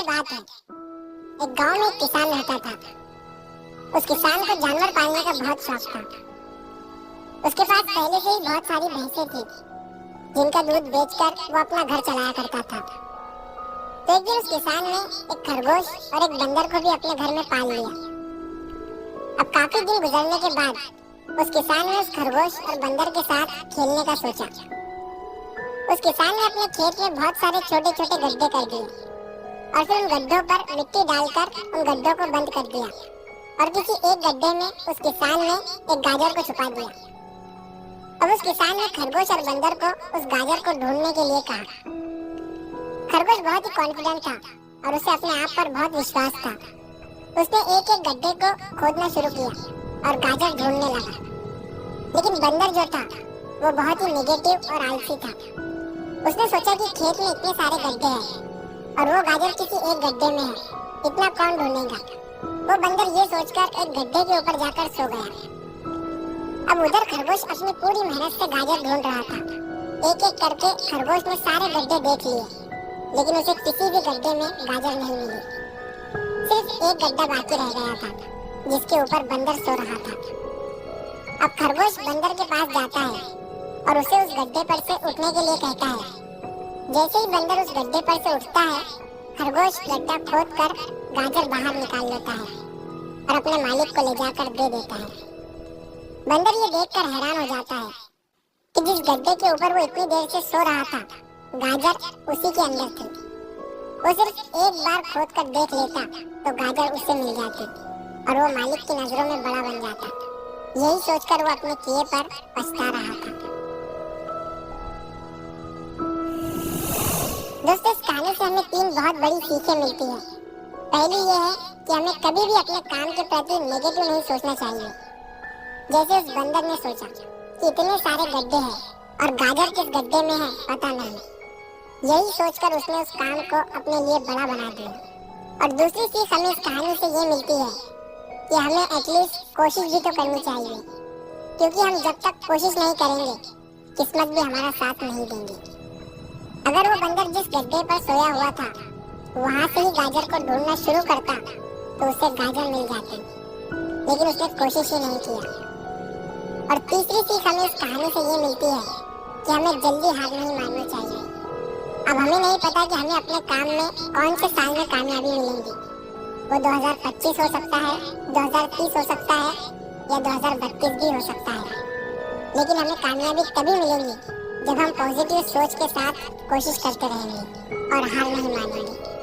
बात है। एक गांव में एक किसान रहता था। उस किसान को जानवर पालने का बहुत शौक था। उसके पास पहले से ही बहुत सारी भैंसें थी, जिनका दूध बेचकर वो अपना घर चलाया करता था। तो एक दिन उस किसान ने एक खरगोश और एक बंदर को भी अपने घर में पाल लिया। अब काफी दिन गुजरने के बाद उस किसान ने उस खरगोश और बंदर के साथ खेलने का सोचा। उस किसान ने अपने खेत में बहुत सारे छोटे छोटे गड्ढे कर दिए और फिर उन गड्ढों पर मिट्टी डालकर उन गड्ढों को बंद कर दिया और किसी एक गड्ढे में उस किसान ने एक गाजर को छुपा दिया। अब उस किसान ने खरगोश और बंदर को उस गाजर को ढूंढने के लिए कहा। खरगोश बहुत ही कॉन्फिडेंट था और उसे अपने आप पर बहुत विश्वास था। उसने एक एक गड्ढे को खोदना शुरू किया और गाजर ढूंढने लगा। लेकिन बंदर जो था वो बहुत ही नेगेटिव और आलसी था। उसने सोचा कि खेत में इतने सारे गड्ढे हैं और वो गाजर किसी एक गड्ढे में है, इतना कौन ढूंढेगा। वो बंदर ये सोचकर एक गड्ढे के ऊपर जाकर सो गया। अब उधर खरगोश अपनी पूरी मेहनत से गाजर ढूंढ रहा था। एक एक करके खरगोश ने सारे गड्ढे देख लिए, लेकिन उसे किसी भी गड्ढे में गाजर नहीं मिली। सिर्फ एक गड्ढा बाकी रह गया था, जिसके ऊपर बंदर सो रहा था। अब खरगोश बंदर के पास जाता है और उसे उस गड्ढे पर से उठने के लिए कहता है। जैसे ही बंदर उस गड्ढे पर से उठता है, खरगोश गड्ढा खोदकर गाजर बाहर निकाल लेता है और अपने मालिक को ले जाकर दे देता है। बंदर ये देखकर हैरान हो जाता है कि जिस गड्ढे के ऊपर वो इतनी देर से सो रहा था, गाजर उसी के अंदर थी। वो सिर्फ एक बार खोद कर देख लेता तो गाजर उसे मिल जाती और वो मालिक की नजरों में बड़ा बन जाता। यही सोचकर वो अपने किए पर पछता रहा था। दोस्तों, इस कहानी से हमें 3 बहुत बड़ी सीखें मिलती है। पहली ये है कि हमें कभी भी अपने काम के प्रति नेगेटिव नहीं सोचना चाहिए। जैसे उस बंदर ने सोचा कि इतने सारे गड्ढे हैं और गाजर किस गड्ढे में है पता नहीं। यही सोचकर उसने उस काम को अपने लिए बड़ा बना दिया। और दूसरी सीख हमें इस कहानी से ये मिलती है कि हमें एटलीस्ट कोशिश भी तो करनी चाहिए, क्योंकि हम जब तक कोशिश नहीं करेंगे, किस्मत भी हमारा साथ नहीं देंगी। अगर वो बंदर जिस गड्ढे पर सोया हुआ था वहां से ही गाजर को ढूंढना शुरू करता तो उसे गाजर मिल जाते, लेकिन उसने कोशिश ही नहीं किया। और तीसरी सीख हमें इस कहानी से ये मिलती है कि हमें जल्दी हार नहीं मानना चाहिए। अब हमें नहीं पता कि हमें अपने काम में कौन से साल में कामयाबी मिलेगी। वो 2025 हो सकता है, 2030 हो सकता है या 2032 भी हो सकता है, लेकिन हमें कामयाबी तभी मिलेगी जब हम पॉजिटिव सोच के साथ कोशिश करते रहेंगे और हार नहीं मानेंगे।